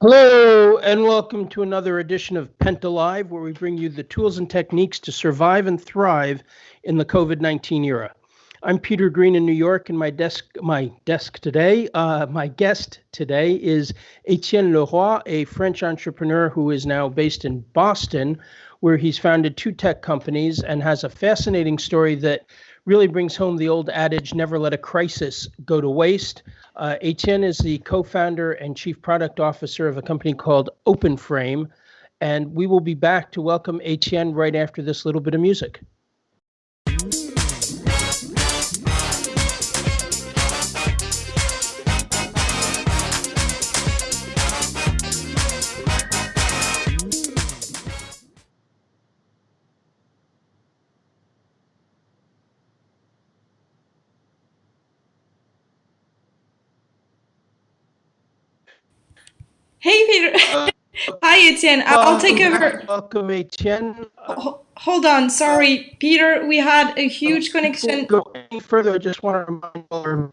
Hello, and welcome to another edition of PentaLive, where we bring you the tools and techniques to survive and thrive in the COVID-19 era. I'm Peter Green in New York, and my guest today is Etienne Leroy, a French entrepreneur who is now based in Boston, where he's founded two tech companies and has a fascinating story that really brings home the old adage, never let a crisis go to waste. Etienne is the co-founder and chief product officer of a company called OpenFrame, and we will be back to welcome Etienne right after this little bit of music. Hey, Peter. Hi, Etienne. I'll take over. Welcome, Etienne. Hold on. Sorry, Peter. We had a huge connection. Before we go any further, I just want to remind you,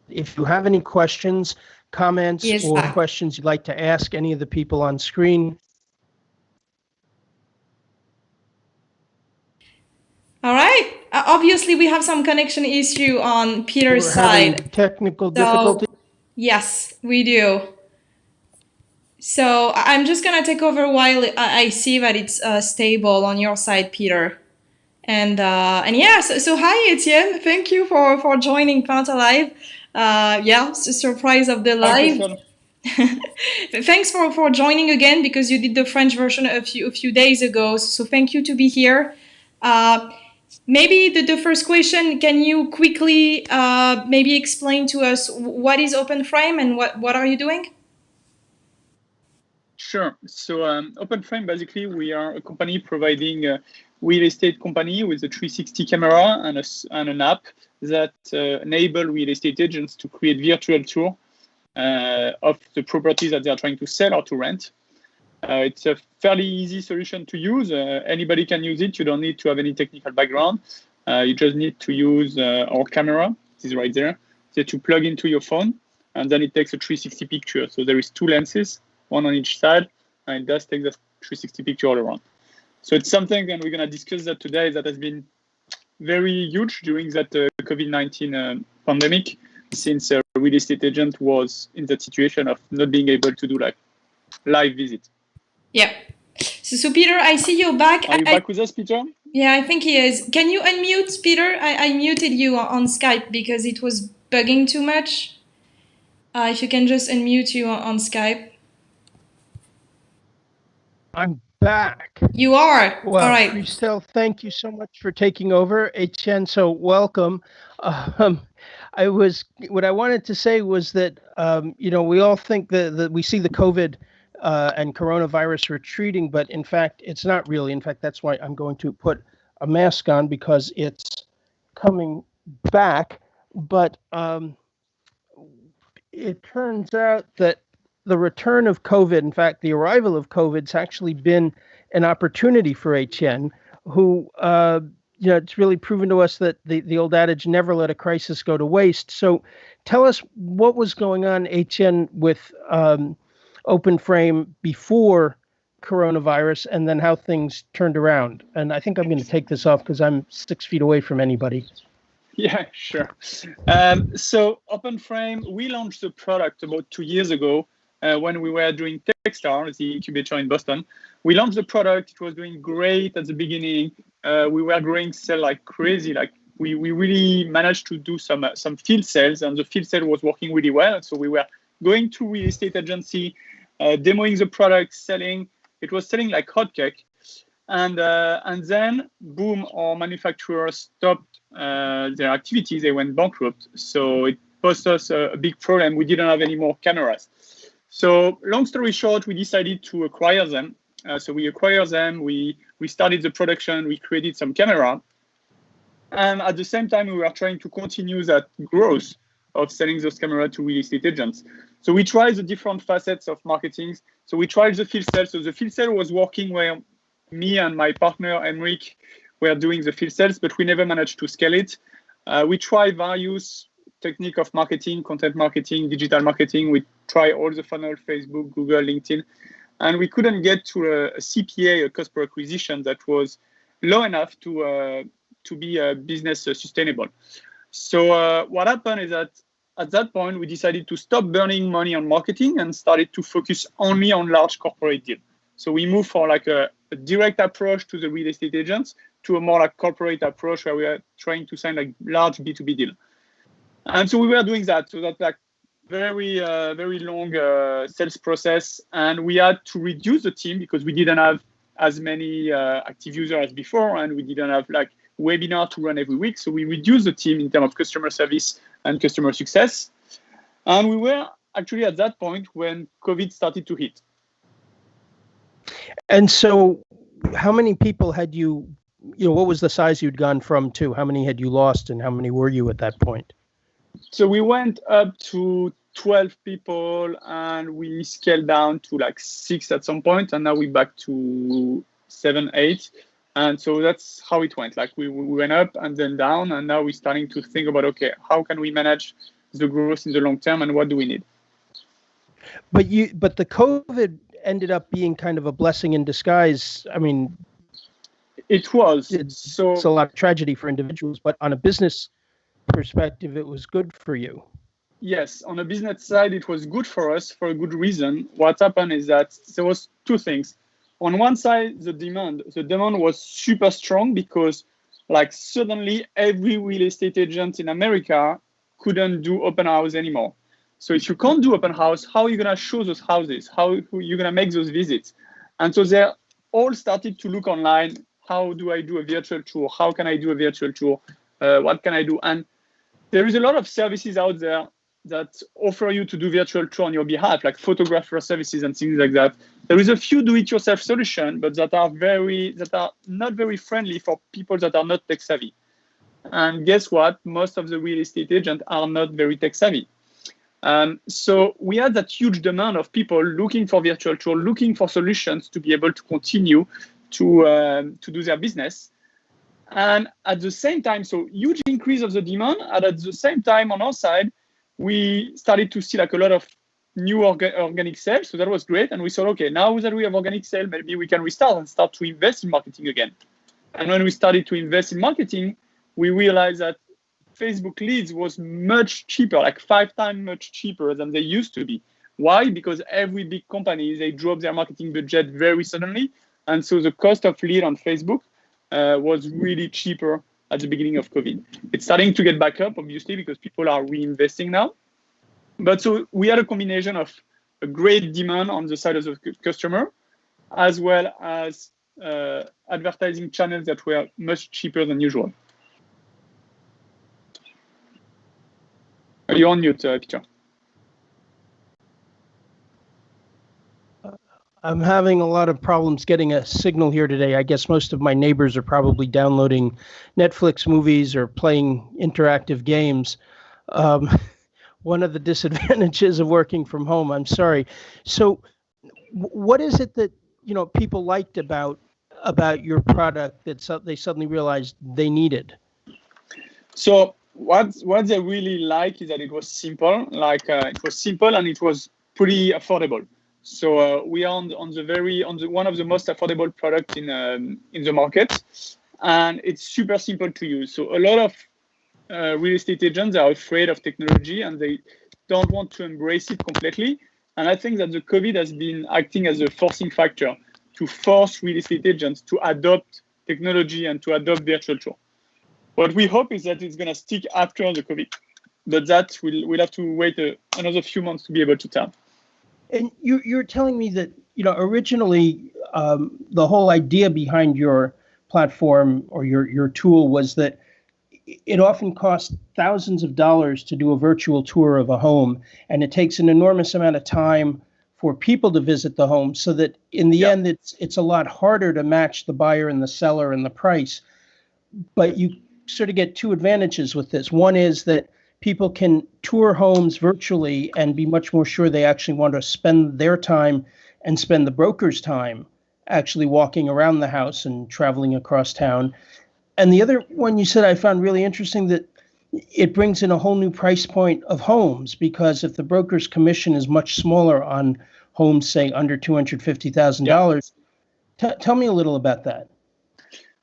if you have any questions, comments, or questions you'd like to ask any of the people on screen. All right. Obviously, we have some connection issue on Peter's side. Technical difficulty. Yes, we do. So I'm just gonna take over while I see that it's stable on your side, Peter. And yeah, so hi Etienne, thank you for joining PentaLive. Yeah, it's a surprise of the live. Thanks for joining again, because you did the French version a few days ago. So thank you to be here. Maybe the first question, can you quickly maybe explain to us what is OpenFrame and what are you doing? Sure. So OpenFrame, basically, we are a company providing a real estate company with a 360 camera and an app that enable real estate agents to create virtual tour of the properties that they are trying to sell or to rent. It's a fairly easy solution to use. Anybody can use it. You don't need to have any technical background. You just need to use our camera. It is right there. That you plug into your phone, and then it takes a 360 picture. So there is two lenses, one on each side, and it does take the 360 picture all around. So it's something, and we're going to discuss that today, that has been very huge during that COVID-19 pandemic, since a real estate agent was in that situation of not being able to do like live visit. Yeah. So Peter, I see you're back. Are you back with us, Peter? Yeah, I think he is. Can you unmute, Peter? I muted you on Skype because it was bugging too much. If you can just unmute you on Skype. I'm back. You are. Well, all right. Christelle, thank you so much for taking over. Etienne, so welcome. What I wanted to say was that, we all think that we see the COVID and coronavirus retreating, but in fact, it's not really. In fact, that's why I'm going to put a mask on, because it's coming back. But it turns out that the return of COVID, in fact, the arrival of COVID, has actually been an opportunity for Etienne, who, it's really proven to us that the old adage, never let a crisis go to waste. So tell us what was going on, Etienne, with OpenFrame before coronavirus, and then how things turned around. And I think I'm going to take this off because I'm 6 feet away from anybody. Yeah, sure. So OpenFrame, we launched the product about 2 years ago when we were doing Techstar, the incubator in Boston. We launched the product. It was doing great at the beginning. We were growing sales like crazy. Like we really managed to do some field sales, and the field sale was working really well. So we were going to real estate agency, demoing the product, selling. It was selling like hotcake. And then, boom, our manufacturers stopped their activities. They went bankrupt. So it posed us a big problem. We didn't have any more cameras. So long story short, we decided to acquire them. So we acquired them. We started the production. We created some camera. And at the same time, we were trying to continue that growth of selling those cameras to real estate agents. So we tried the different facets of marketing. So we tried the field sale. So the field sale was working where me and my partner, Emric, were doing the field sales, but we never managed to scale it. We tried various technique of marketing, content marketing, digital marketing. We try all the funnel, Facebook, Google, LinkedIn, and we couldn't get to a CPA, a cost per acquisition, that was low enough to be business sustainable. So what happened is that at that point, we decided to stop burning money on marketing and started to focus only on large corporate deals. So we moved from like a direct approach to the real estate agents to a more like corporate approach where we are trying to sign like large B2B deal. And so we were doing that. So that's like very long sales process. And we had to reduce the team because we didn't have as many active users as before. And we didn't have like webinar to run every week. So we reduced the team in terms of customer service and customer success. And we were actually at that point when COVID started to hit. And so how many people had you, what was the size you'd gone from to? How many had you lost and how many were you at that point? So we went up to 12 people and we scaled down to like 6 at some point, and now we're back to 7, 8. And so that's how it went. Like we went up and then down, and now we're starting to think about, okay, how can we manage the growth in the long term and what do we need? But the COVID ended up being kind of a blessing in disguise. I mean, it was. It's a lot of tragedy for individuals, but on a business perspective, it was good for you. Yes, on the business side, it was good for us for a good reason. What happened is that there was 2 things. On one side, the demand was super strong because like suddenly every real estate agent in America couldn't do open house anymore. So if you can't do open house, how are you going to show those houses? How are you going to make those visits? And so they all started to look online. How do I do a virtual tour? How can I do a virtual tour? What can I do? And there is a lot of services out there that offer you to do virtual tour on your behalf, like photographer services and things like that. There is a few do-it-yourself solutions, but that are not very friendly for people that are not tech savvy. And guess what? Most of the real estate agents are not very tech savvy. So we had that huge demand of people looking for virtual tour, looking for solutions to be able to continue to do their business. And at the same time, so huge increase of the demand. And at the same time, on our side, we started to see like a lot of new organic sales. So that was great. And we thought, okay, now that we have organic sales, maybe we can restart and start to invest in marketing again. And when we started to invest in marketing, we realized that Facebook leads was much cheaper, like 5 times much cheaper than they used to be. Why? Because every big company, they drop their marketing budget very suddenly. And so the cost of lead on Facebook was really cheaper at the beginning of COVID. It's starting to get back up, obviously, because people are reinvesting now. But so we had a combination of a great demand on the side of the customer, as well as advertising channels that were much cheaper than usual. Are you on mute, Peter? I'm having a lot of problems getting a signal here today. I guess most of my neighbors are probably downloading Netflix movies or playing interactive games. One of the disadvantages of working from home. I'm sorry. So, what is it that people liked about your product that they suddenly realized they needed? So what they really like is that it was simple. It was simple and it was pretty affordable. So we are on one of the most affordable products in the market, and it's super simple to use. So a lot of real estate agents are afraid of technology and they don't want to embrace it completely. And I think that the COVID has been acting as a forcing factor to force real estate agents to adopt technology and to adopt virtual tour. What we hope is that it's going to stick after the COVID, but that we'll have to wait another few months to be able to tell. And you're telling me that originally the whole idea behind your platform or your tool was that it often costs thousands of dollars to do a virtual tour of a home, and it takes an enormous amount of time for people to visit the home, so that in the end it's a lot harder to match the buyer and the seller and the price. But you sort of get 2 advantages with this. One is that people can tour homes virtually and be much more sure they actually want to spend their time and spend the broker's time actually walking around the house and traveling across town. And the other one you said I found really interesting, that it brings in a whole new price point of homes, because if the broker's commission is much smaller on homes, say under $250,000, tell me a little about that.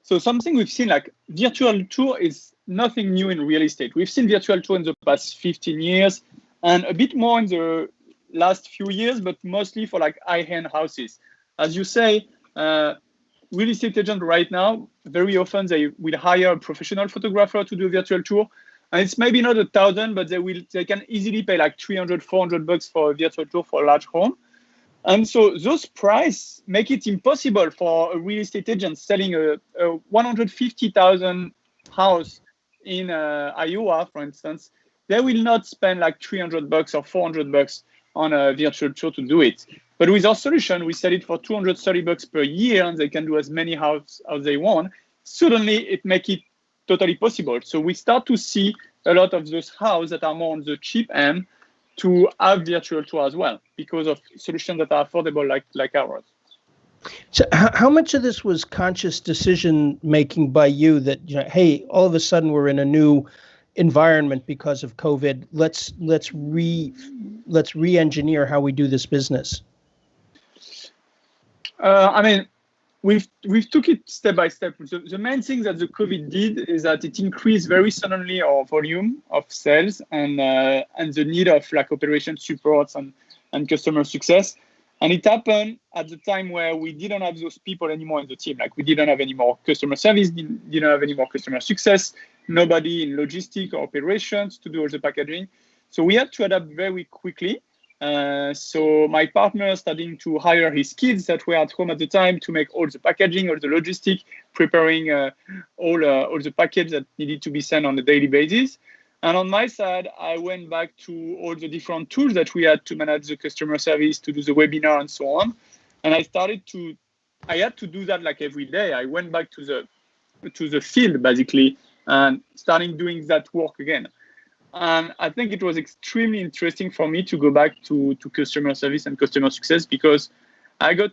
So something we've seen, like virtual tour is nothing new in real estate. We've seen virtual tour in the past 15 years and a bit more in the last few years, but mostly for like high-end houses. As you say, real estate agents right now, very often they will hire a professional photographer to do a virtual tour. And it's maybe not 1,000, but they can easily pay like $300, $400 for a virtual tour for a large home. And so those prices make it impossible for a real estate agent selling a 150,000 house in Iowa, for instance. They will not spend like $300 or $400 on a virtual tour to do it. But with our solution, we sell it for $230 per year, and they can do as many houses as they want. Suddenly, it makes it totally possible. So we start to see a lot of those houses that are more on the cheap end to have virtual tour as well, because of solutions that are affordable like ours. So how much of this was conscious decision making by you that, hey, all of a sudden we're in a new environment because of COVID. Let's re-engineer how we do this business. I mean, we've took it step by step. The main thing that the COVID did is that it increased very suddenly our volume of sales and the need of like operation supports and customer success. And it happened at the time where we didn't have those people anymore in the team. Like we didn't have any more customer service, didn't have any more customer success, nobody in logistics or operations to do all the packaging. So we had to adapt very quickly. So my partner starting to hire his kids that were at home at the time to make all the packaging, all the logistics, preparing all the packets that needed to be sent on a daily basis. And on my side, I went back to all the different tools that we had to manage the customer service, to do the webinar and so on. And I had to do that like every day. I went back to the field basically and starting doing that work again. And I think it was extremely interesting for me to go back to customer service and customer success, because I got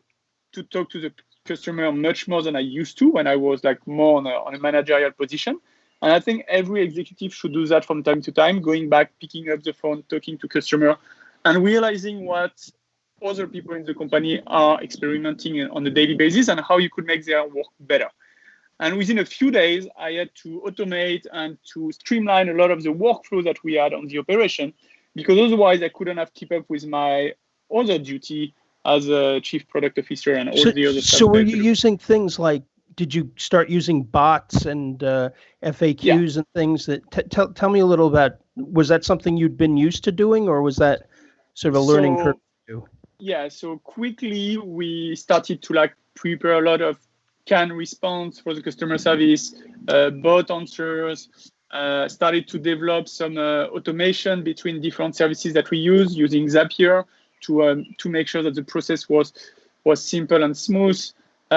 to talk to the customer much more than I used to when I was like more on a managerial position. And I think every executive should do that from time to time, going back, picking up the phone, talking to customer, and realizing what other people in the company are experimenting on a daily basis and how you could make their work better. And within a few days, I had to automate and to streamline a lot of the workflow that we had on the operation, because otherwise I couldn't have keep up with my other duty as a chief product officer and all the other stuff. So were you using things like, did you start using bots and FAQs and things that, tell me a little about, was that something you'd been used to doing, or was that sort of a learning curve for you? Yeah, so quickly we started to like prepare a lot of canned response for the customer service, bot answers, started to develop some automation between different services that we use using Zapier to make sure that the process was simple and smooth.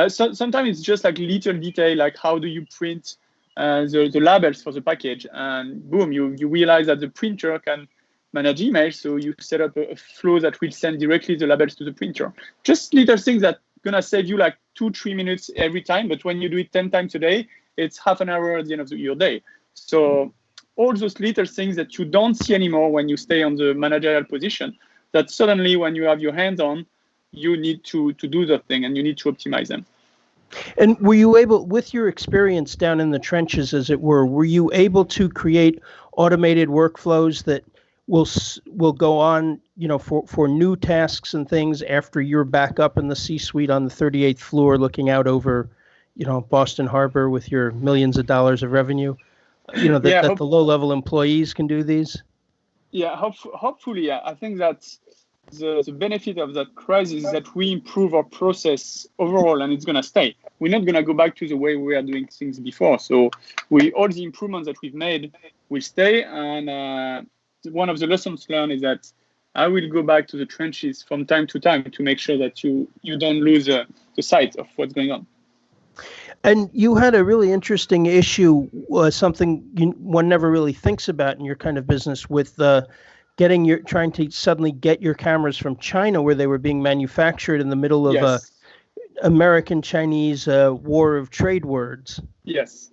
So sometimes it's just like little detail, like how do you print the labels for the package, and boom, you realize that the printer can manage emails, so you set up a flow that will send directly the labels to the printer. Just little things that gonna save you like 2-3 minutes every time, but when you do it 10 times a day, it's half an hour at the end of your day. So all those little things that you don't see anymore when you stay on the managerial position, that suddenly when you have your hands on, you need to do that thing and you need to optimize them. And were you able, with your experience down in the trenches, as it were you able to create automated workflows that will go on, for new tasks and things after you're back up in the C-suite on the 38th floor looking out over, Boston Harbor with your millions of dollars of revenue, that the low-level employees can do these? Yeah, hopefully, yeah. I think that the benefit of that crisis is that we improve our process overall, and it's going to stay. We're not going to go back to the way we were doing things before. So all the improvements that we've made will stay. And one of the lessons learned is that I will go back to the trenches from time to time to make sure that you don't lose the sight of what's going on. And you had a really interesting issue, something one never really thinks about in your kind of business, with trying to suddenly get your cameras from China, where they were being manufactured in the middle of a American-Chinese war of trade words. Yes.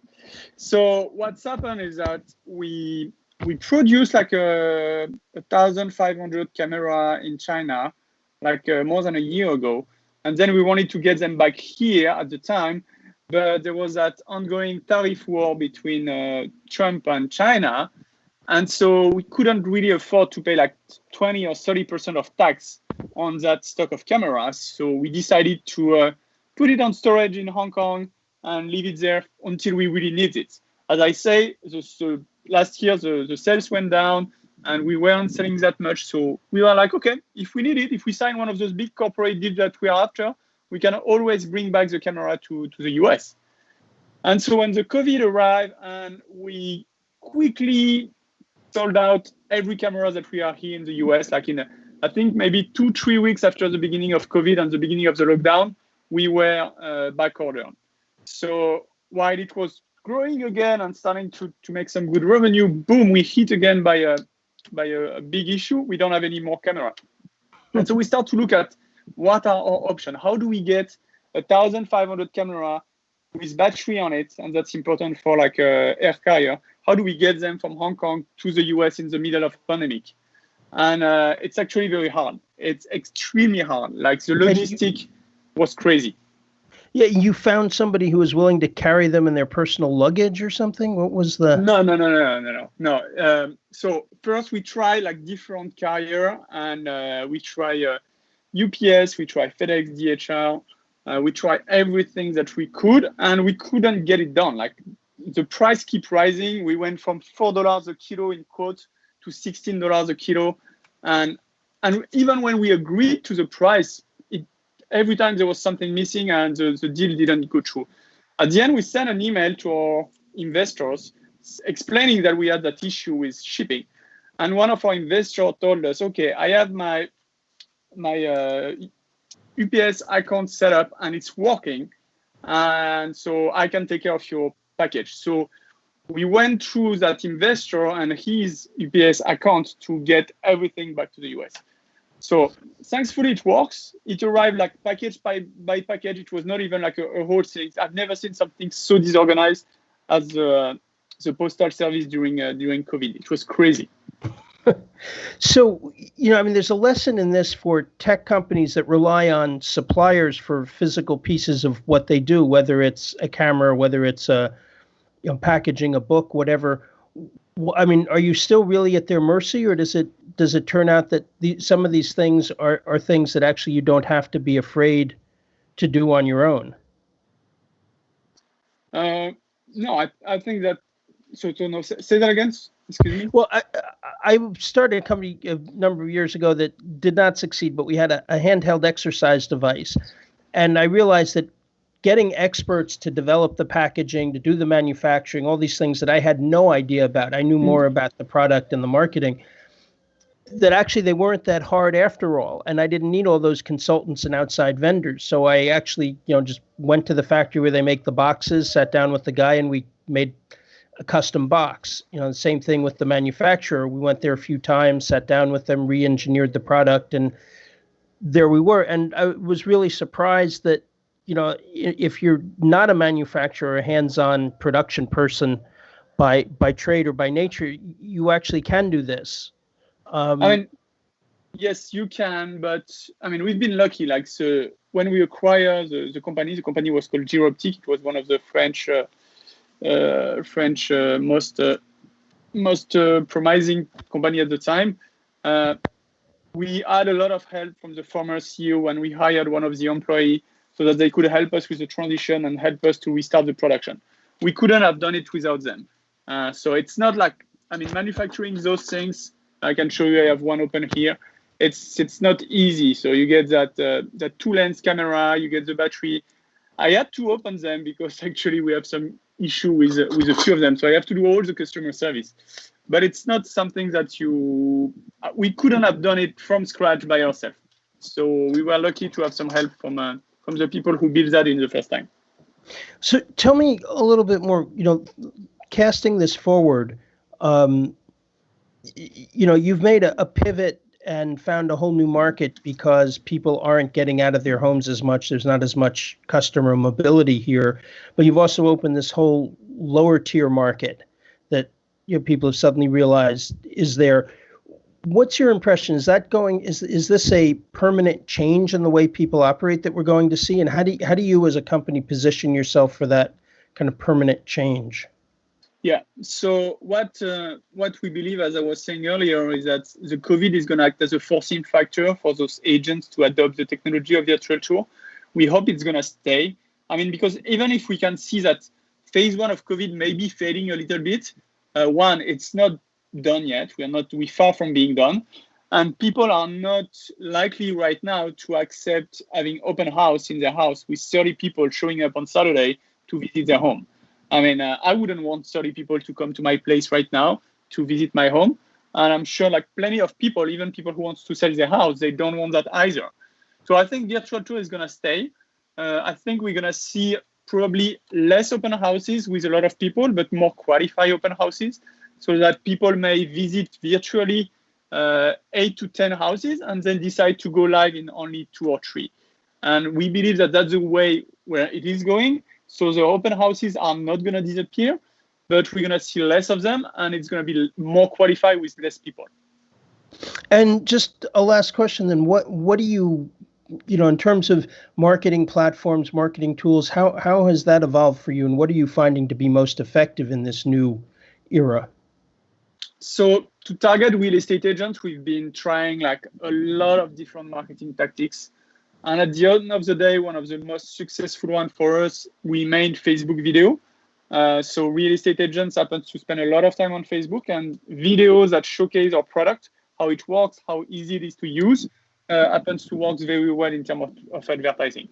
So what's happened is that we produced like a 1,500 camera in China, like more than a year ago, and then we wanted to get them back here at the time, but there was that ongoing tariff war between Trump and China, and so we couldn't really afford to pay like 20 or 30% of tax on that stock of cameras. So we decided to put it on storage in Hong Kong and leave it there until we really need it. As I say, last year the sales went down and we weren't selling that much. So we were like, okay, if we need it, if we sign one of those big corporate deals that we are after, we can always bring back the camera to the US. And so when the COVID arrived and we quickly sold out every camera that we are here in the US, like I think maybe 2-3 weeks after the beginning of COVID and the beginning of the lockdown, we were back ordered. So while it was growing again and starting to make some good revenue, boom, we hit again by a big issue. We don't have any more camera. And so we start to look at what are our options. How do we get 1,500 camera with battery on it? And that's important for like a air carrier. How do we get them from Hong Kong to the US in the middle of pandemic? And it's actually very hard. It's extremely hard. Like the logistic was crazy. Yeah, you found somebody who was willing to carry them in their personal luggage or something? What was the... No. So first we try like different carrier, and we try UPS, we try FedEx, DHL, we try everything that we could, and we couldn't get it done. Like the price keep rising. We went from $4 a kilo in quote to $16 a kilo, and even when we agreed to the price, every time there was something missing and the deal didn't go through. At the end, we sent an email to our investors explaining that we had that issue with shipping. And one of our investors told us, okay, I have my UPS account set up and it's working. And so I can take care of your package. So we went through that investor and his UPS account to get everything back to the US. So thankfully it works. It arrived like package by package. It was not even like a whole thing. I've never seen something so disorganized as the postal service during COVID. It was crazy. So, I mean, there's a lesson in this for tech companies that rely on suppliers for physical pieces of what they do, whether it's a camera, whether it's packaging a book, whatever. I mean, are you still really at their mercy, or does it turn out that some of these things are things that actually you don't have to be afraid to do on your own? No, I think that. So no, say that again. Excuse me. Well, I started a company a number of years ago that did not succeed, but we had a handheld exercise device, and I realized that getting experts to develop the packaging, to do the manufacturing, all these things that I had no idea about. I knew more about the product and the marketing, that actually they weren't that hard after all. And I didn't need all those consultants and outside vendors. So I actually, just went to the factory where they make the boxes, sat down with the guy, and we made a custom box. The same thing with the manufacturer. We went there a few times, sat down with them, re-engineered the product, and there we were. And I was really surprised that, if you're not a manufacturer or a hands-on production person by trade or by nature, you actually can do this. I mean, yes, you can, but I mean, we've been lucky. Like, so when we acquired the company was called Gyroptic. It was one of the French most promising company at the time. We had a lot of help from the former CEO when we hired one of the employees, so that they could help us with the transition and help us to restart the production. We couldn't have done it without them. So it's not like, I mean, manufacturing those things, I can show you, I have one open here. It's not easy. So you get that two-lens camera, you get the battery. I had to open them because actually we have some issue with a few of them. So I have to do all the customer service. But it's not something that we couldn't have done it from scratch by ourselves. So we were lucky to have some help from the people who built that in the first time. So tell me a little bit more, casting this forward, you've made a pivot and found a whole new market because people aren't getting out of their homes as much. There's not as much customer mobility here, but you've also opened this whole lower tier market that people have suddenly realized is there. What's your impression? Is that going? Is this a permanent change in the way people operate that we're going to see? And how do you as a company position yourself for that kind of permanent change? Yeah. So what we believe, as I was saying earlier, is that the COVID is going to act as a forcing factor for those agents to adopt the technology of virtual tour. We hope it's going to stay. I mean, because even if we can see that phase one of COVID may be fading a little bit, one, it's not done yet. We're far from being done. And people are not likely right now to accept having open house in their house with 30 people showing up on Saturday to visit their home. I mean, I wouldn't want 30 people to come to my place right now to visit my home. And I'm sure like plenty of people, even people who want to sell their house, they don't want that either. So I think virtual tour is going to stay. I think we're going to see probably less open houses with a lot of people, but more qualified open houses so that people may visit virtually 8 to 10 houses and then decide to go live in only 2 or 3. And we believe that that's the way where it is going. So the open houses are not going to disappear, but we're going to see less of them, and it's going to be more qualified with less people. And just a last question then, what do you in terms of marketing platforms, marketing tools, how has that evolved for you, and what are you finding to be most effective in this new era? So to target real estate agents, we've been trying like a lot of different marketing tactics. And at the end of the day, one of the most successful ones for us, we made Facebook video. So real estate agents happen to spend a lot of time on Facebook, and videos that showcase our product, how it works, how easy it is to use, happens to work very well in terms of advertising.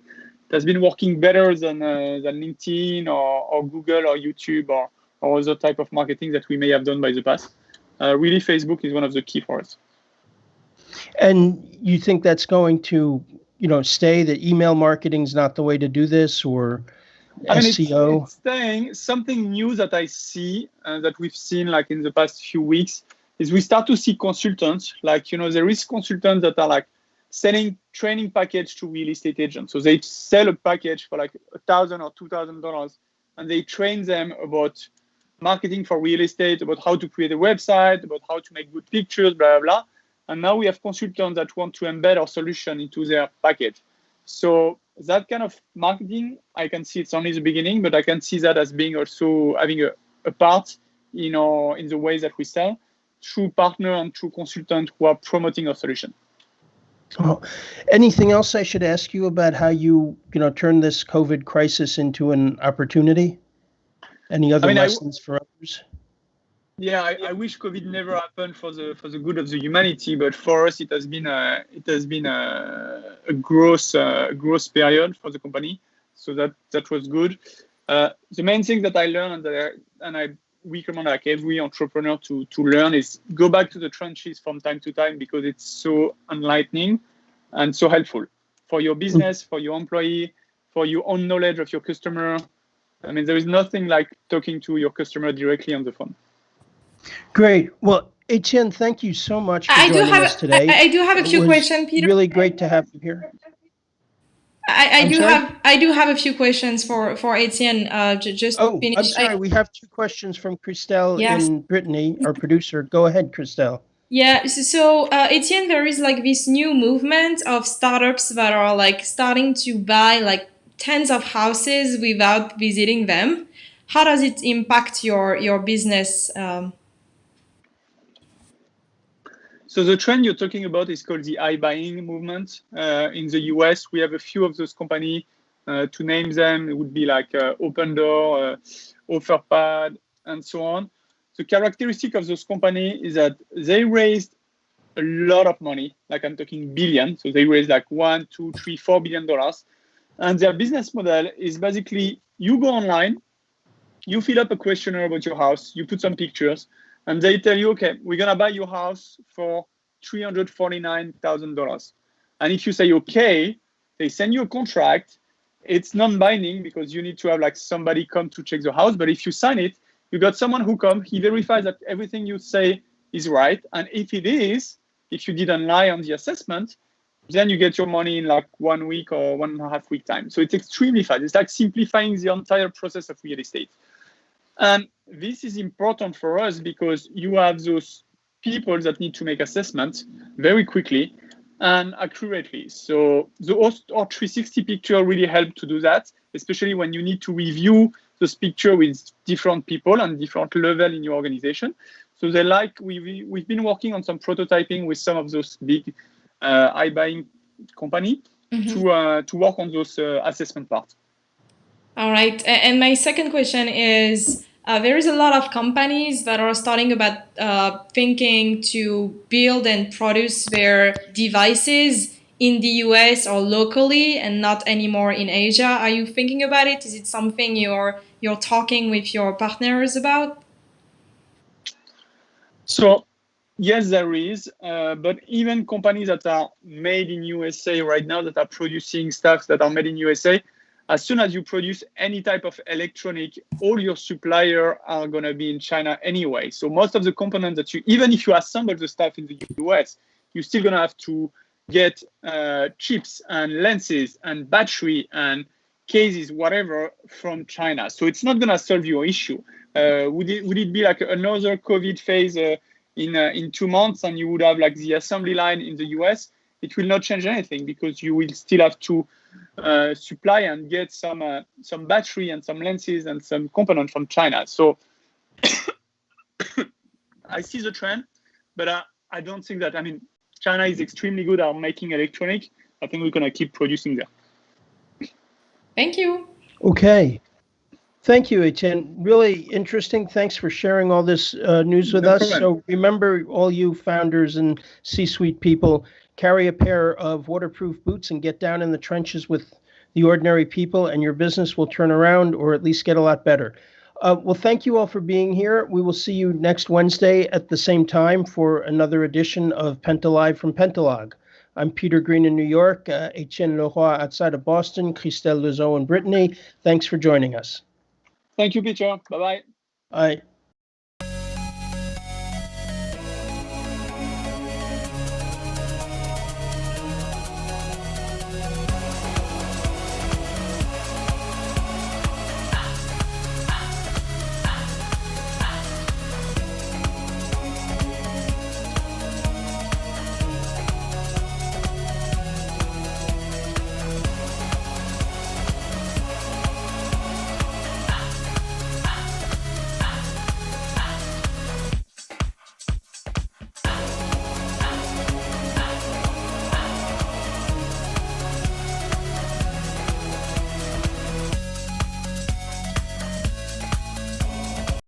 It has been working better than LinkedIn or Google or YouTube or other type of marketing that we may have done by the past. Really, Facebook is one of the key for us. And you think that's going to stay, that email marketing is not the way to do this, or SEO? It's staying. Something new that I see that we've seen like in the past few weeks is we start to see consultants, like, there is consultants that are like selling training package to real estate agents. So they sell a package for like $1,000 or $2,000, and they train them about marketing for real estate, about how to create a website, about how to make good pictures, blah, blah, blah. And now we have consultants that want to embed our solution into their package. So that kind of marketing, I can see it's only the beginning, but I can see that as being also having a part in the ways that we sell through partner and through consultants who are promoting our solution. Oh, anything else I should ask you about how you turn this COVID crisis into an opportunity? Any other lessons for others? Yeah, I wish COVID never happened for the good of the humanity, but for us it has been a growth period for the company, so that was good. The main thing that I learned and I recommend like every entrepreneur to learn is go back to the trenches from time to time, because it's so enlightening and so helpful for your business, for your employee, for your own knowledge of your customer. I mean, there is nothing like talking to your customer directly on the phone. Great. Well, Etienne, thank you so much for joining us today. I do have a few questions, Peter. Really great to have you here. I do have a few questions for Etienne. Just finish. I'm sorry. We have 2 questions from Christelle in Brittany, our producer. Go ahead, Christelle. Yeah. So Etienne, there is like this new movement of startups that are like starting to buy like tens of houses without visiting them. How does it impact your business? So the trend you're talking about is called the iBuying movement. In the US, we have a few of those companies. To name them, it would be like Opendoor, OfferPad, and so on. The characteristic of those companies is that they raised a lot of money, like I'm talking billion. So they raised like $1, $2, $3, $4 billion. And their business model is basically you go online, you fill up a questionnaire about your house, you put some pictures, and they tell you, okay, we're going to buy your house for $349,000. And if you say, okay, they send you a contract. It's non-binding because you need to have like somebody come to check the house. But if you sign it, you got someone who comes, he verifies that everything you say is right. And if it is, if you didn't lie on the assessment, then you get your money in like 1 week or 1.5 week time. So it's extremely fast. It's like simplifying the entire process of real estate. And this is important for us because you have those people that need to make assessments very quickly and accurately. So the our 360 picture really helped to do that, especially when you need to review those picture with different people and different level in your organization. So we've been working on some prototyping with some of those big iBuying company to work on those assessment parts. All right. And my second question is, there is a lot of companies that are starting about thinking to build and produce their devices in the US or locally and not anymore in Asia. Are you thinking about it? Is it something you're talking with your partners about? So yes, there is, but even companies that are made in USA right now that are producing stuff that are made in USA, as soon as you produce any type of electronic, all your suppliers are going to be in China anyway. So most of the components that even if you assemble the stuff in the US, you're still going to have to get chips and lenses and battery and cases, whatever, from China. So it's not going to solve your issue. Would it be like another COVID phase in 2 months and you would have like the assembly line in the US? It will not change anything because you will still have to supply and get some battery and some lenses and some components from China. So I see the trend, but I don't think that, China is extremely good at making electronic. I think we're going to keep producing there. Thank you. Okay. Thank you, Etienne. Really interesting. Thanks for sharing all this news with us. Problem. So remember, all you founders and C-suite people, carry a pair of waterproof boots and get down in the trenches with the ordinary people, and your business will turn around or at least get a lot better. Well, thank you all for being here. We will see you next Wednesday at the same time for another edition of PentaLive from Pentalog. I'm Peter Green in New York, Etienne Leroy outside of Boston, Christelle Lezeau in Brittany. Thanks for joining us. Thank you, Peter. Bye-bye. Bye.